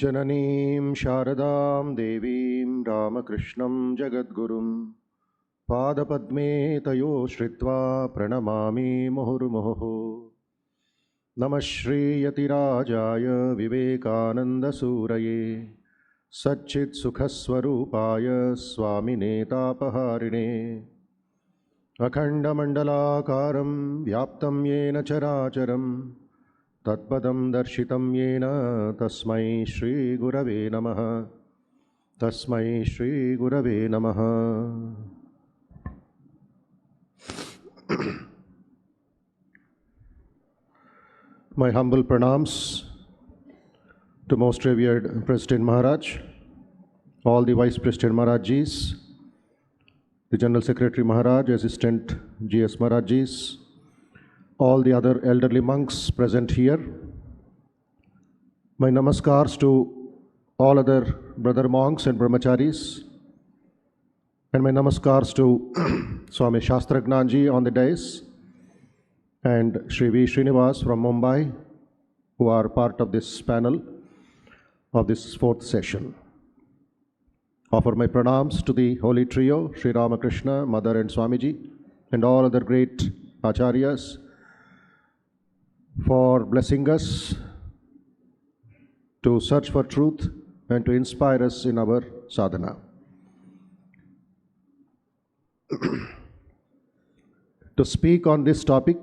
जननीं शारदां देवीं रामकृष्णं जगद्गुरुं पादपद्मे तयो श्रित्वा प्रणमामि मुहुर्मुहुः। नमः श्रीयतिराजाय विवेकानन्दसूरये सच्चित्सुखस्वरूपाय स्वामिने तापहारिणे अखण्डमण्डलाकारं व्याप्तं येन चराचरं तत्पदं दर्शितं येन तस्मै श्रीगुरवे नमः। तस्मै श्रीगुरवे नमः। My humble pranams to most revered President Maharaj, all the Vice President Maharajis, the General Secretary Maharaj, Assistant GS Maharajis, all the other elderly monks present here. My namaskars to all other brother monks and brahmacharis, and my namaskars to Swami Shastragnan Ji on the dais and Shri V. Srinivas from Mumbai, who are part of this panel of this fourth session. Offer my pranams to the holy trio, Shri Ramakrishna, Mother and Swamiji, and all other great acharyas for blessing us to search for truth and to inspire us in our sadhana. To speak on this topic,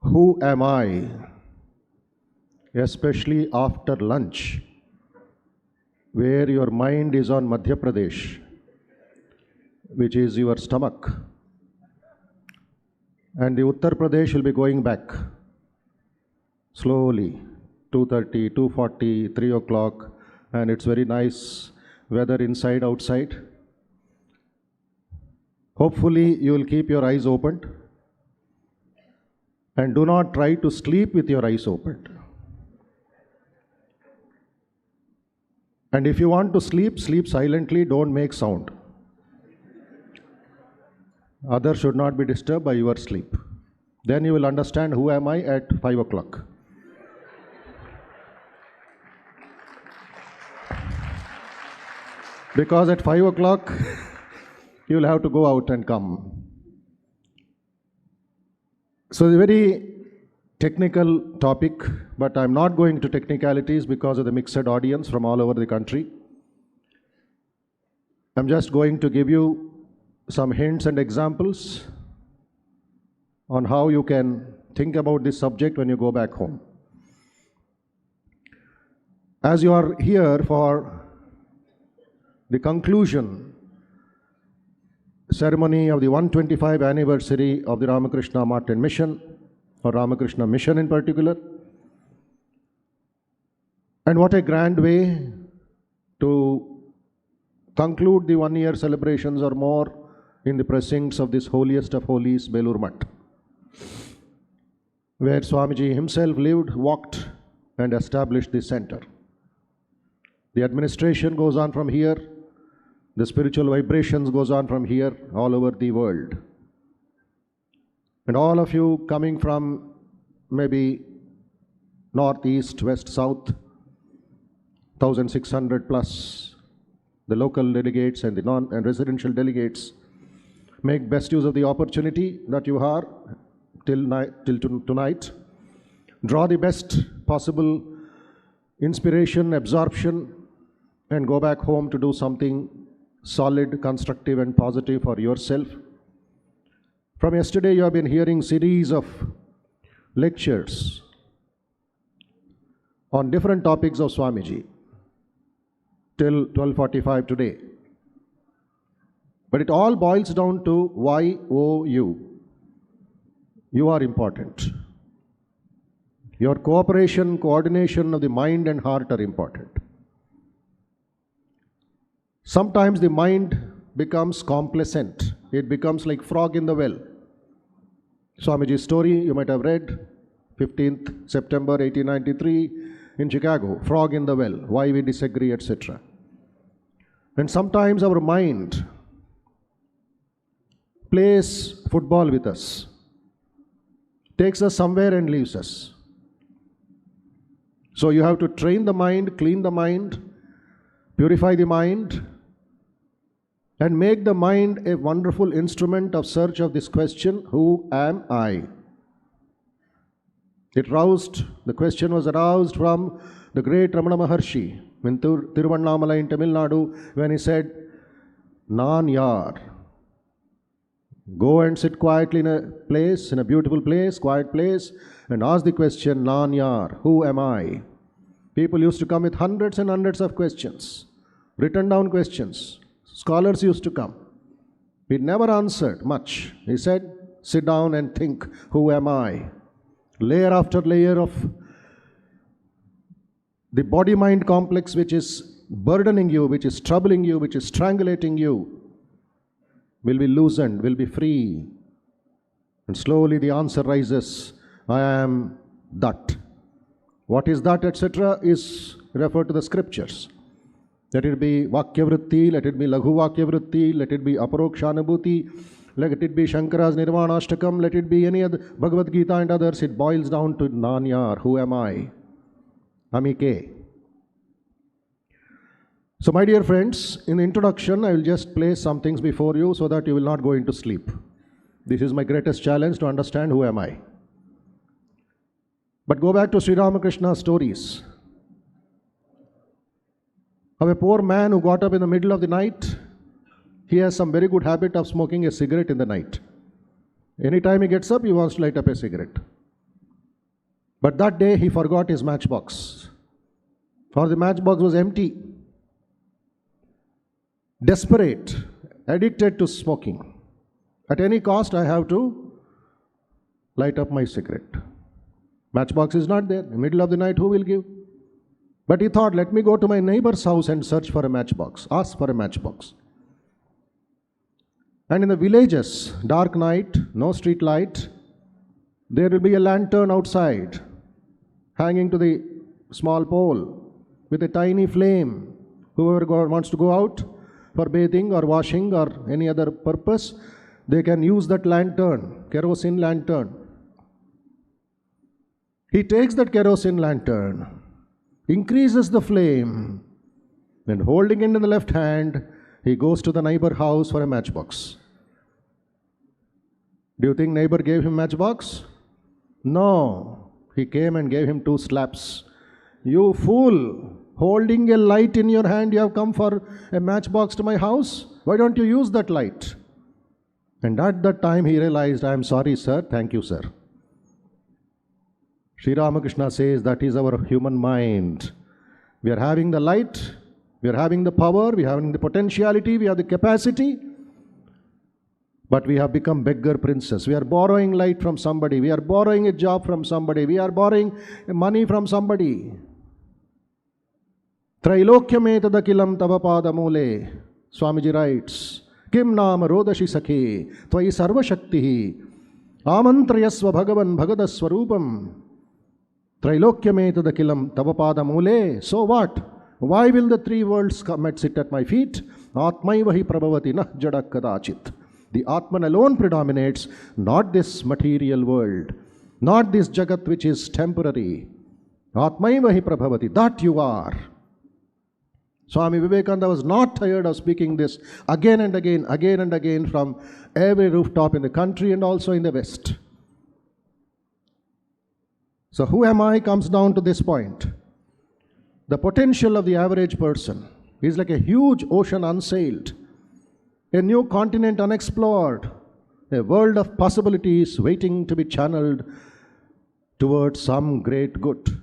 who am I, especially after lunch, where your mind is on Madhya Pradesh, which is your stomach, and the Uttar Pradesh will be going back slowly, 2:30, 2:40, 3 o'clock, and it's very nice weather inside, outside. Hopefully you will keep your eyes opened and do not try to sleep with your eyes opened. And if you want to sleep, sleep silently, don't make sound. Others should not be disturbed by your sleep. Then you will understand who am I at 5 o'clock. Because at 5 o'clock, you will have to go out and come. So it's a very technical topic, but I'm not going to technicalities because of the mixed audience from all over the country. I'm just going to give you some hints and examples on how you can think about this subject when you go back home. As you are here for the conclusion ceremony of the 125th anniversary of the Ramakrishna Martin Mission, or Ramakrishna Mission in particular, and what a grand way to conclude the 1 year celebrations or more in the precincts of this holiest of holies, Bleurmath, where Swamiji himself lived, walked, and established the center. The administration goes on from here. The spiritual vibrations goes on from here all over the world. And all of you coming from maybe north, east, west, south, 1,600 plus, the local delegates and the and residential delegates, make best use of the opportunity that you are till tonight. Draw the best possible inspiration, absorption, and go back home to do something solid, constructive, and positive for yourself. From yesterday, you have been hearing series of lectures on different topics of Swamiji till 12:45 today. But it all boils down to YOU. You are important. Your cooperation, coordination of the mind and heart are important. Sometimes the mind becomes complacent. It becomes like frog in the well. Swamiji's story, you might have read, 15th September 1893 in Chicago, frog in the well, why we disagree, etc. And sometimes our mind plays football with us. takes us somewhere and leaves us. So you have to train the mind, clean the mind, purify the mind, and make the mind a wonderful instrument of search of this question, who am I? The question was aroused from the great Ramana Maharshi in Tiruvannamalai in Tamil Nadu when he said, Nan Yar. Go and sit quietly in a beautiful place, quiet place, and ask the question, Nan Yar, who am I? People used to come with hundreds and hundreds of questions, written down questions. Scholars used to come. He never answered much. He said, sit down and think, who am I? Layer after layer of the body-mind complex which is burdening you, which is troubling you, which is strangulating you, will be loosened, will be free. And slowly the answer rises, I am that. What is that, etc., is referred to the scriptures. Let it be Vakyavritti, let it be Laghu Vakyavritti, let it be Aparokshanubhuti, let it be Shankara's Nirvanashtakam, let it be any other Bhagavad Gita and others. It boils down to Nan Yar, who am I? Amike. So my dear friends, in the introduction, I will just place some things before you so that you will not go into sleep. This is my greatest challenge, to understand who am I. But go back to Sri Ramakrishna's stories of a poor man who got up in the middle of the night. He has some very good habit of smoking a cigarette in the night. Anytime he gets up, he wants to light up a cigarette. But that day he forgot his matchbox, for the matchbox was empty. Desperate, addicted to smoking. At any cost, I have to light up my cigarette. Matchbox is not there. In the middle of the night, who will give? But he thought, let me go to my neighbor's house and search for a matchbox, ask for a matchbox. And in the villages, dark night, no street light, there will be a lantern outside, hanging to the small pole, with a tiny flame. Whoever wants to go out for bathing or washing or any other purpose, they can use that lantern, kerosene lantern. He takes that kerosene lantern, increases the flame, and holding it in the left hand, he goes to the neighbor house for a matchbox. Do you think neighbor gave him matchbox? No. He came and gave him 2 slaps. You fool! Holding a light in your hand, you have come for a matchbox to my house? Why don't you use that light? And at that time he realized, I am sorry, sir. Thank you, sir. Sri Ramakrishna says that is our human mind. We are having the light, we are having the power, we are having the potentiality, we have the capacity, but we have become beggar princes. We are borrowing light from somebody, we are borrowing a job from somebody, we are borrowing money from somebody. Trailokyametakilam tavapadamule, Swamiji writes, Kim nama rodashi sakhe, tvai sarva shaktihi, amantrayasva bhagavan bhagadaswarupam. Trailokyametakilam tavapadamule. So what? Why will the 3 worlds come and sit at my feet? Atmaivahi prabhavati nah jada kadachit. The Atman alone predominates, not this material world, not this Jagat which is temporary. Atmaivahi prabhavati, that you are. Swami Vivekananda was not tired of speaking this again and again from every rooftop in the country and also in the West. So who am I comes down to this point. The potential of the average person is like a huge ocean unsailed, a new continent unexplored, a world of possibilities waiting to be channeled towards some great good.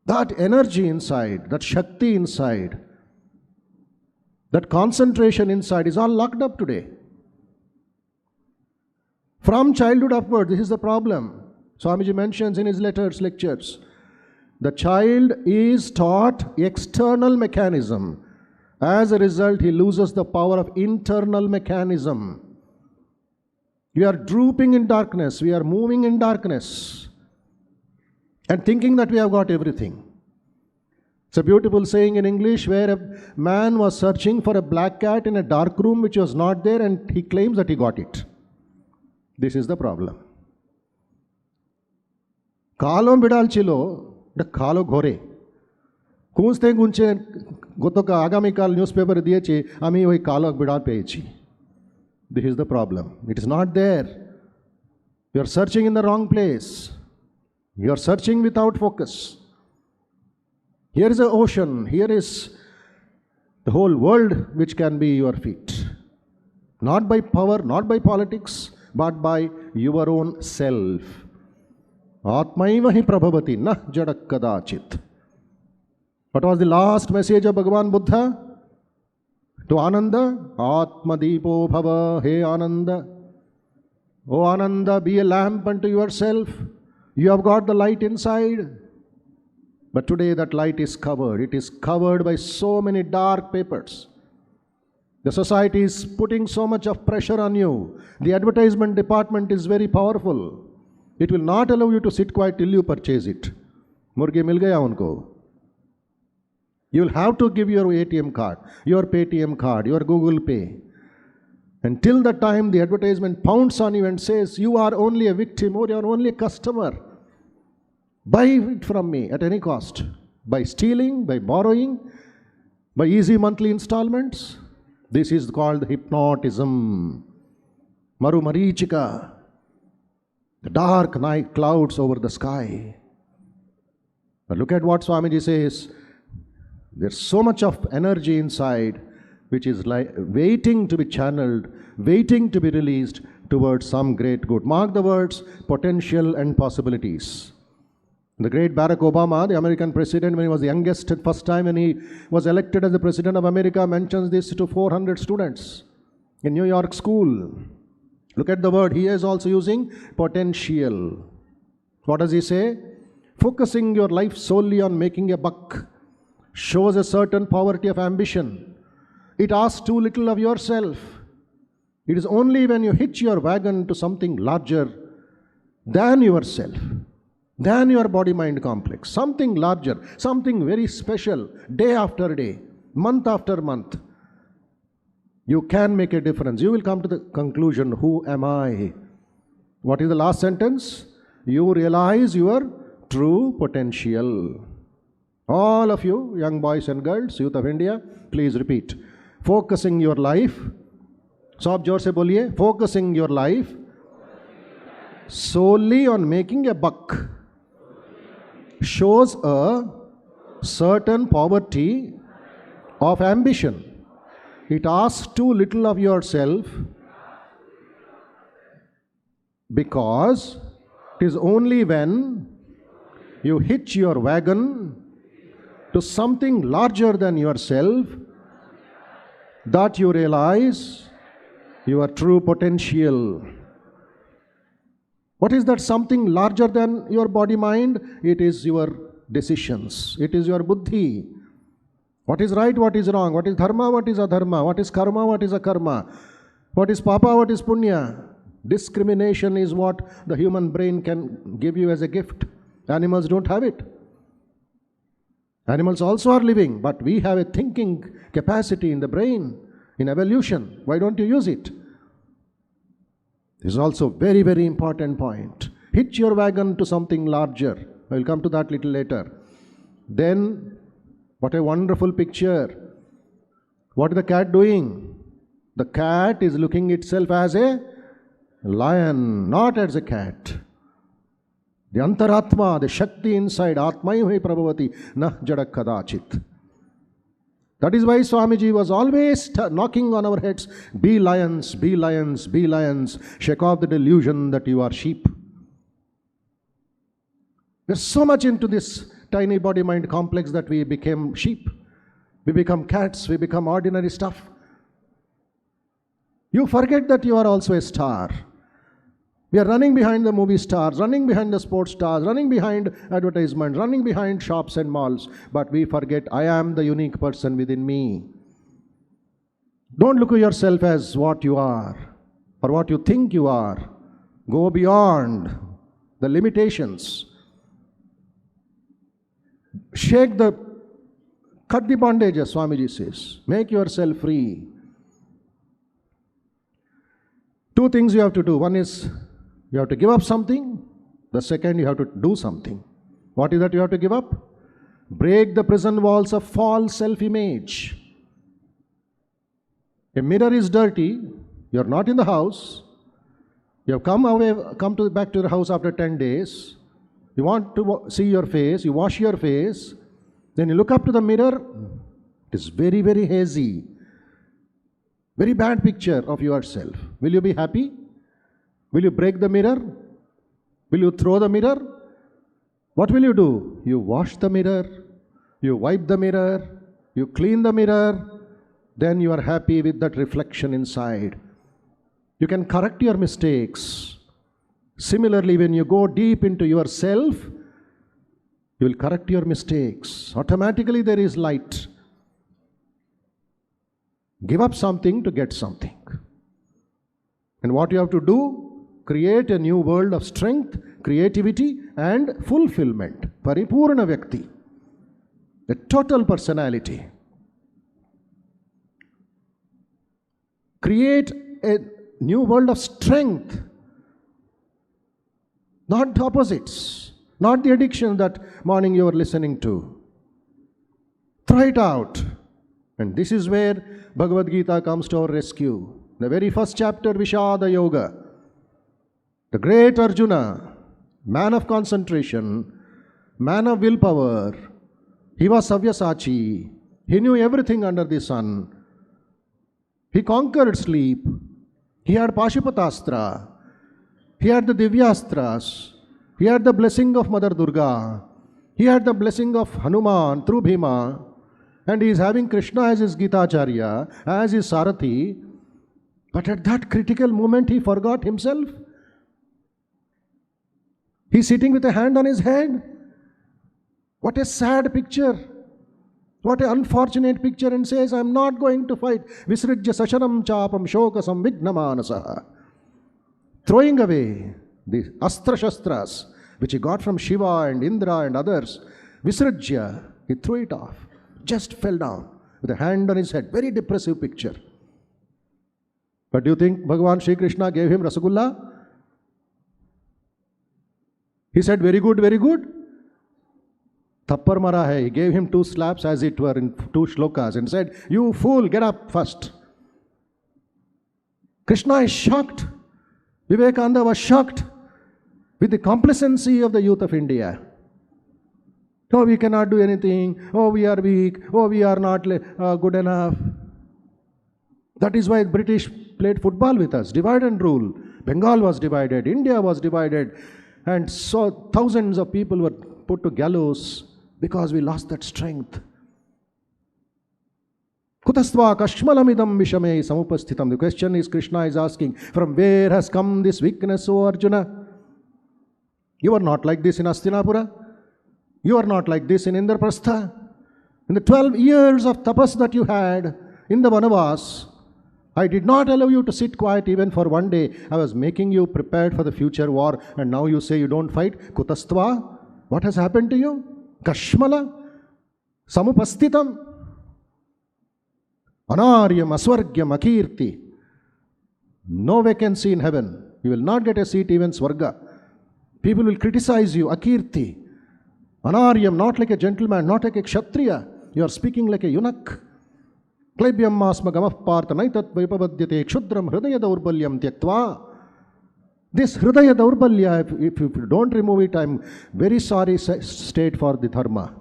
That energy inside, that Shakti inside, that concentration inside is all locked up today. From childhood upward, this is the problem. Swamiji mentions in his lectures, the child is taught external mechanism. As a result, he loses the power of internal mechanism. We are drooping in darkness, we are moving in darkness, and thinking that we have got everything. It's a beautiful saying in English where a man was searching for a black cat in a dark room which was not there, and he claims that he got it. This is the problem. কালো বিড়াল ছিল, এটা কালো ঘরে। খুঁজতে খুঁজছে গতকাল আগামীকাল নিউজ পেপারে দিয়েছে আমি ওই কালো বিড়াল পেয়েছি। This is the problem. It is not there. You are searching in the wrong place. You are searching without focus. Here is an ocean. Here is the whole world which can be your feet. Not by power, not by politics, but by your own self. Atmaiva hi prabhavati na jadak kadachit. What was the last message of Bhagavan Buddha to Ananda? Atmadipo bhava, he Ananda. Oh Ananda, be a lamp unto yourself. You have got the light inside. But today that light is covered. It is covered by so many dark papers. The society is putting so much of pressure on you. The advertisement department is very powerful. It will not allow you to sit quiet till you purchase it. Murgi mil gaya unko. You will have to give your ATM card, your Paytm card, your Google Pay. Until the time the advertisement pounds on you and says, you are only a victim or you are only a customer. Buy it from me at any cost. By stealing, by borrowing, by easy monthly installments. This is called hypnotism. Maru Marichika. The dark night clouds over the sky. But look at what Swamiji says. There's so much of energy inside which is like waiting to be channeled, waiting to be released towards some great good. Mark the words potential and possibilities. The great Barack Obama, the American president, when he was the youngest first time when he was elected as the president of America, mentions this to 400 students in New York school. Look at the word he is also using, potential. What does he say? Focusing your life solely on making a buck shows a certain poverty of ambition. It asks too little of yourself. It is only when you hitch your wagon to something larger than yourself, than your body-mind complex, something larger, something very special, day after day, month after month, you can make a difference. You will come to the conclusion, who am I? What is the last sentence? You realize your true potential. All of you, young boys and girls, youth of India, please repeat. Focusing your life, सब जोर से बोलिए, focusing your life solely on making a buck shows a certain poverty of ambition. It asks too little of yourself because it is only when you hitch your wagon to something larger than yourself that you realize your true potential. What is that something larger than your body mind? It is your decisions. It is your buddhi. What is right, what is wrong, what is dharma, what is adharma, what is karma, what is akarma, what is papa, what is punya. Discrimination is what the human brain can give you as a gift. Animals don't have it. Animals also are living, but we have a thinking capacity in the brain, in evolution. Why don't you use it? This is also very, very important point. Hitch your wagon to something larger. I will come to that little later. Then, what a wonderful picture. What is the cat doing? The cat is looking itself as a lion, not as a cat. The antaratma, the shakti inside, atmaiva prabhavati na jadak kadachit. That is why Swamiji was always knocking on our heads, be lions, be lions, be lions. Shake off the delusion that you are sheep. We're so much into this tiny body-mind complex that we became sheep. We become cats, we become ordinary stuff. You forget that you are also a star. We are running behind the movie stars, running behind the sports stars, running behind advertisements, running behind shops and malls. But we forget, I am the unique person within me. Don't look at yourself as what you are or what you think you are. Go beyond the limitations. Cut the bondages, Swamiji says. Make yourself free. Two things you have to do. One is, you have to give up something The second, you have to do something. What is that you have to give up? Break the prison walls of false self-image. A mirror is dirty. You are not in the house. You have come back to the house after 10 days. You want to see your face. You wash your face. Then you look up to the mirror. It is very, very hazy. Very bad picture of yourself. Will you be happy? Will you break the mirror? Will you throw the mirror? What will you do? You wash the mirror. You wipe the mirror. You clean the mirror. Then you are happy with that reflection inside. You can correct your mistakes. Similarly, when you go deep into yourself, you will correct your mistakes. Automatically there is light. Give up something to get something. And what you have to do? Create a new world of strength, creativity and fulfillment. Paripurna Vyakti. A total personality. Create a new world of strength. Not the opposites. Not the addiction that morning you are listening to. Throw it out. And this is where Bhagavad Gita comes to our rescue. The very first chapter, Vishada Yoga. The great Arjuna, man of concentration, man of willpower. He was Savyasachi. He knew everything under the sun. He conquered sleep. He had Pashupatastra. He had the Divyastras. He had the blessing of Mother Durga. He had the blessing of Hanuman through Bhima. And he is having Krishna as his Gitacharya, as his Sarathi. But at that critical moment, he forgot himself. He is sitting with a hand on his head. What a sad picture. What an unfortunate picture, and says, I am not going to fight. Visrijya sasharam chapam shokasam vignamanasa. Throwing away the astra shastras, which he got from Shiva and Indra and others. Visrijya, he threw it off. Just fell down with a hand on his head. Very depressive picture. But do you think Bhagavan Shri Krishna gave him Rasagulla? He said, very good, very good. Thappar mara hai. He gave him 2 slaps as it were in 2 shlokas and said, you fool, get up first. Krishna is shocked. Vivekananda was shocked with the complacency of the youth of India. Oh, we cannot do anything. Oh, we are weak. Oh, we are not good enough. That is why British played football with us. Divide and rule. Bengal was divided. India was divided. And so thousands of people were put to gallows because we lost that strength. Kutastva kashmalamidam vishame samupasthitam. The question is, Krishna is asking, from where has come this weakness, O Arjuna? You are not like this in Hastinapura. You are not like this in Indraprastha. In the 12 years of tapas that you had in the Vanavas, I did not allow you to sit quiet even for one day. I was making you prepared for the future war, and now you say you don't fight. Kutastva? What has happened to you? Kashmala? Samupastitam? Anaryam, Aswargyam, Akirti. No vacancy in heaven. You will not get a seat even Swarga. People will criticize you. Akirti. Anaryam, not like a gentleman, not like a kshatriya. You are speaking like a eunuch. Klaibyam masma gamah partha naitat vaipavadyate kshudram hridaya daurbalyam tyaktva. This hridaya daurbalya, if you don't remove it, I am very sorry state for the dharma.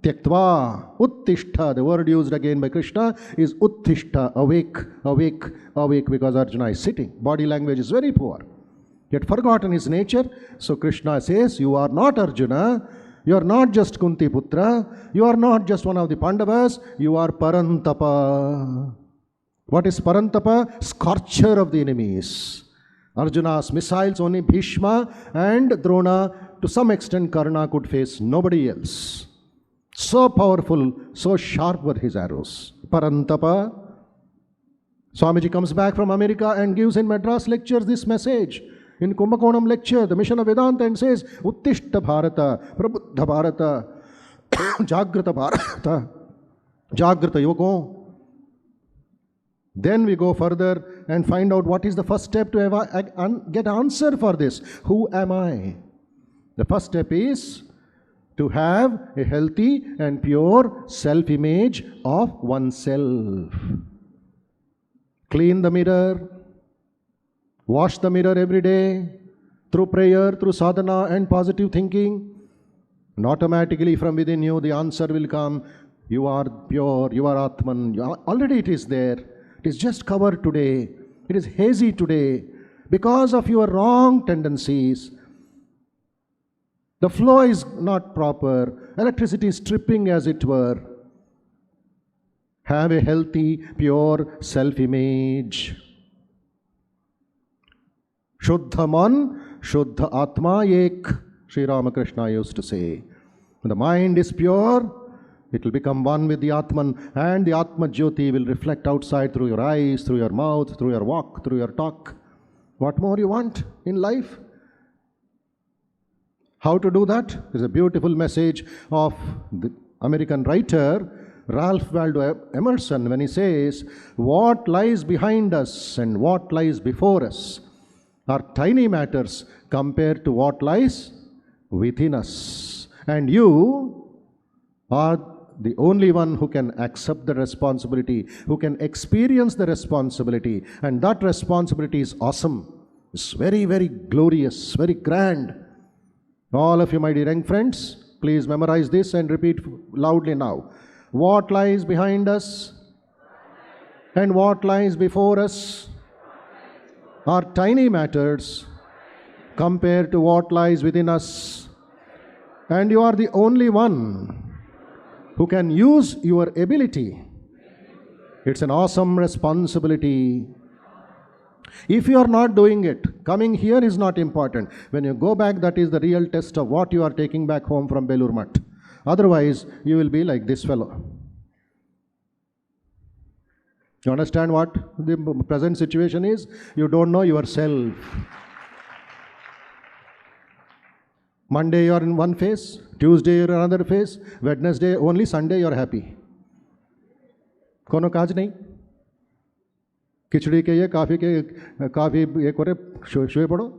Tyaktva, uttishta, the word used again by Krishna is uttishta, awake, awake, awake, because Arjuna is sitting. Body language is very poor. He had forgotten his nature. So Krishna says, you are not Arjuna. You are not just Kunti Putra. You are not just one of the Pandavas. You are Parantapa. What is Parantapa? Scorcher of the enemies. Arjuna's missiles only Bhishma and Drona, to some extent Karna, could face. Nobody else. So powerful, so sharp were his arrows. Parantapa. Swamiji comes back from America and gives in Madras lectures this message. In Kumbakonam lecture, the mission of Vedanta, and says, Uttishta Bharata, Prabuddha Bharata, Jagrata Bharata, Jagrata Yogo. Then we go further and find out what is the first step to get answer for this. Who am I? The first step is to have a healthy and pure self-image of oneself. Clean the mirror, wash the mirror every day through prayer, through sadhana and positive thinking. And automatically from within you the answer will come. You are pure, you are Atman. Already it is there. It is just covered today. It is hazy today because of your wrong tendencies. The flow is not proper. Electricity is tripping as it were. Have a healthy, pure self-image. Shuddha man, Shuddha Atma Ek, Sri Ramakrishna used to say. When the mind is pure, it will become one with the Atman, and the Atma Jyoti will reflect outside through your eyes, through your mouth, through your walk, through your talk. What more you want in life? How to do that? There's a beautiful message of the American writer Ralph Waldo Emerson when he says, what lies behind us and what lies before us are tiny matters compared to what lies within us. And you are the only one who can accept the responsibility, who can experience the responsibility. And that responsibility is awesome. It's very, very glorious, very grand. All of you, my dear young friends, please memorize this and repeat loudly now. What lies behind us and what lies before us are tiny matters compared to what lies within us. And you are the only one who can use your ability. It's an awesome responsibility. If you are not doing it, coming here is not important. When you go back, that is the real test of what you are taking back home from Bleurmath. Otherwise, you will be like this fellow. You understand what the present situation is? You don't know yourself. Monday you are in one phase, Tuesday you are in another phase, Wednesday, only Sunday you are happy. Kono kaaj nahi. Khichdi ke ye, kafi ye kore, shoye pado.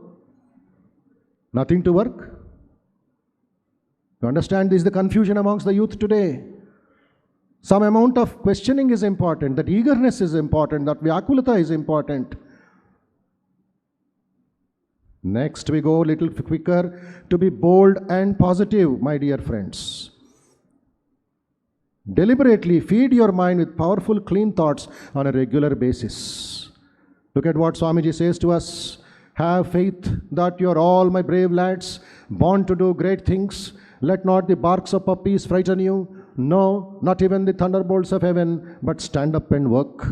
Nothing to work. You understand, this is the confusion amongst the youth today. Some amount of questioning is important, that eagerness is important, that vyakulata is important. Next we go a little quicker to be bold and positive, my dear friends. Deliberately feed your mind with powerful, clean thoughts on a regular basis. Look at what Swamiji says to us. Have faith that you are all my brave lads, born to do great things. Let not the barks of puppies frighten you. No, not even the thunderbolts of heaven, but stand up and work.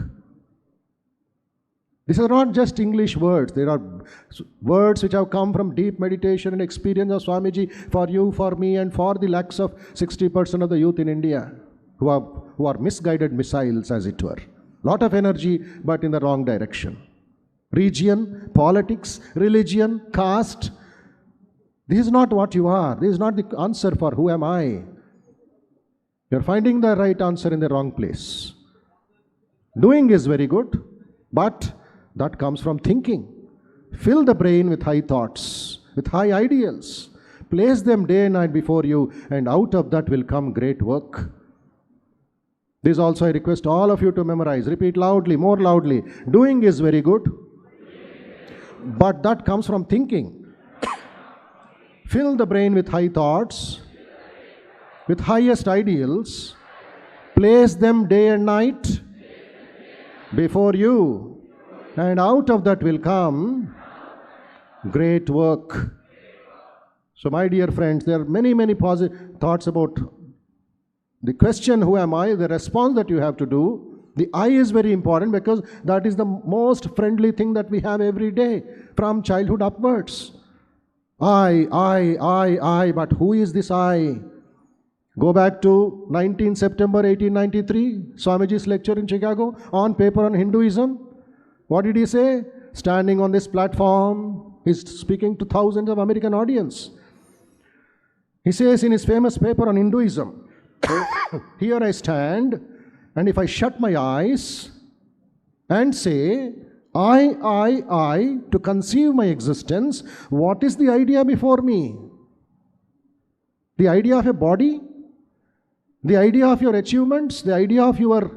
These are not just English words. They are words which have come from deep meditation and experience of Swamiji for you, for me, and for the lakhs of 60% of the youth in India who are misguided missiles, as it were. Lot of energy, but in the wrong direction. Region, politics, religion, caste. This is not what you are. This is not the answer for who am I. You are finding the right answer in the wrong place. Doing is very good, but that comes from thinking. Fill the brain with high thoughts, with high ideals. Place them day and night before you, and out of that will come great work. This also I request all of you to memorize. Repeat loudly, more loudly. Doing is very good, but that comes from thinking. Fill the brain with high thoughts, with highest ideals. Place them day and night before you, and out of that will come great work. So my dear friends, there are many, many positive thoughts about the question, who am I? The response that you have to do. The I is very important because that is the most friendly thing that we have every day from childhood upwards. I, but who is this I? Go back to 19 September 1893, Swamiji's lecture in Chicago on paper on Hinduism. What did he say? Standing on this platform, he's speaking to thousands of American audience. He says in his famous paper on Hinduism, here I stand, and if I shut my eyes and say, I, to conceive my existence, what is the idea before me? The idea of a body, the idea of your achievements, the idea of your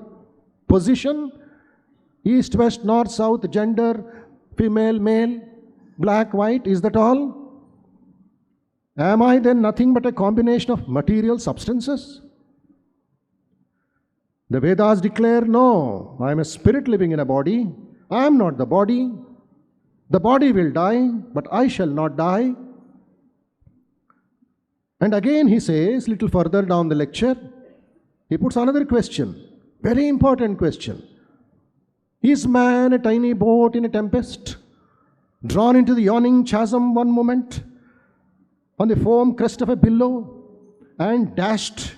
position, east, west, north, south, gender, female, male, black, white, is that all? Am I then nothing but a combination of material substances? The Vedas declare, no, I am a spirit living in a body. I am not the body. The body will die, but I shall not die. And again he says, little further down the lecture, he puts another question, very important question. Is man a tiny boat in a tempest, drawn into the yawning chasm one moment, on the foam crest of a billow, and dashed,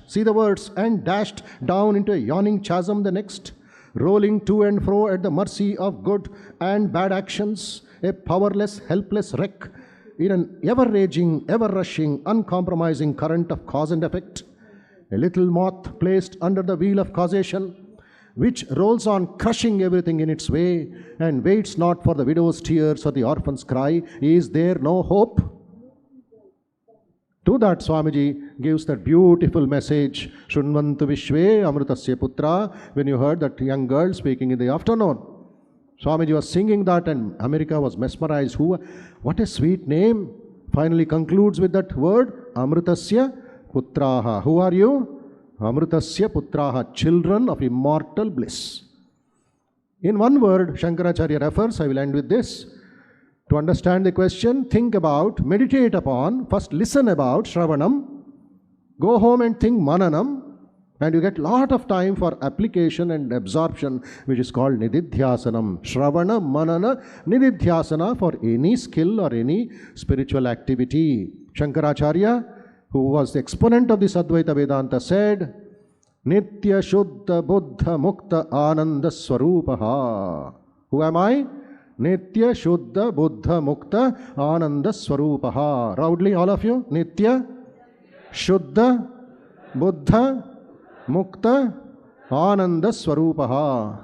see the words, and dashed down into a yawning chasm the next, rolling to and fro at the mercy of good and bad actions, a powerless, helpless wreck in an ever-raging, ever-rushing, uncompromising current of cause and effect, a little moth placed under the wheel of causation, which rolls on crushing everything in its way and waits not for the widow's tears or the orphan's cry. Is there no hope? To that, Swamiji gives that beautiful message, Shrunvantu Vishve Amritasya Putra, when you heard that young girl speaking in the afternoon. Swamiji was singing that and America was mesmerized. What a sweet name. Finally concludes with that word, Amritasya Putraha. Who are you? Amritasya Putraha, children of immortal bliss. In one word, Shankaracharya refers, I will end with this. To understand the question, think about, meditate upon, first listen about Shravanam, go home and think Mananam, and you get lot of time for application and absorption, which is called Nididhyasanam. Shravana, Manana, Nididhyasana for any skill or any spiritual activity. Shankaracharya, who was the exponent of this Advaita Vedanta, said, Nitya Shuddha Buddha Mukta Ananda Swarupaha. Who am I? Nitya Shuddha Buddha Mukta Ananda Swarupaha. Loudly, all of you. Nitya Shuddha Buddha Mukta Ananda Swarupaha.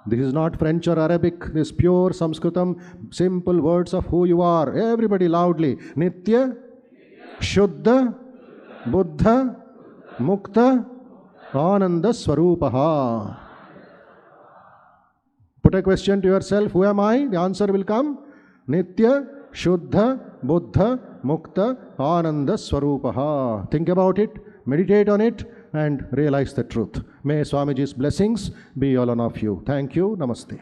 This is not French or Arabic. This is pure Sanskritam, simple words of who you are. Everybody loudly. Nitya Shuddha Buddha Mukta Ananda Swarupaha. Put a question to yourself, who am I? The answer will come. Nitya Shuddha Buddha Mukta Ananda Swarupaha. Think about it, meditate on it, and realize the truth. May Swamiji's blessings be all on of you. Thank you. Namaste.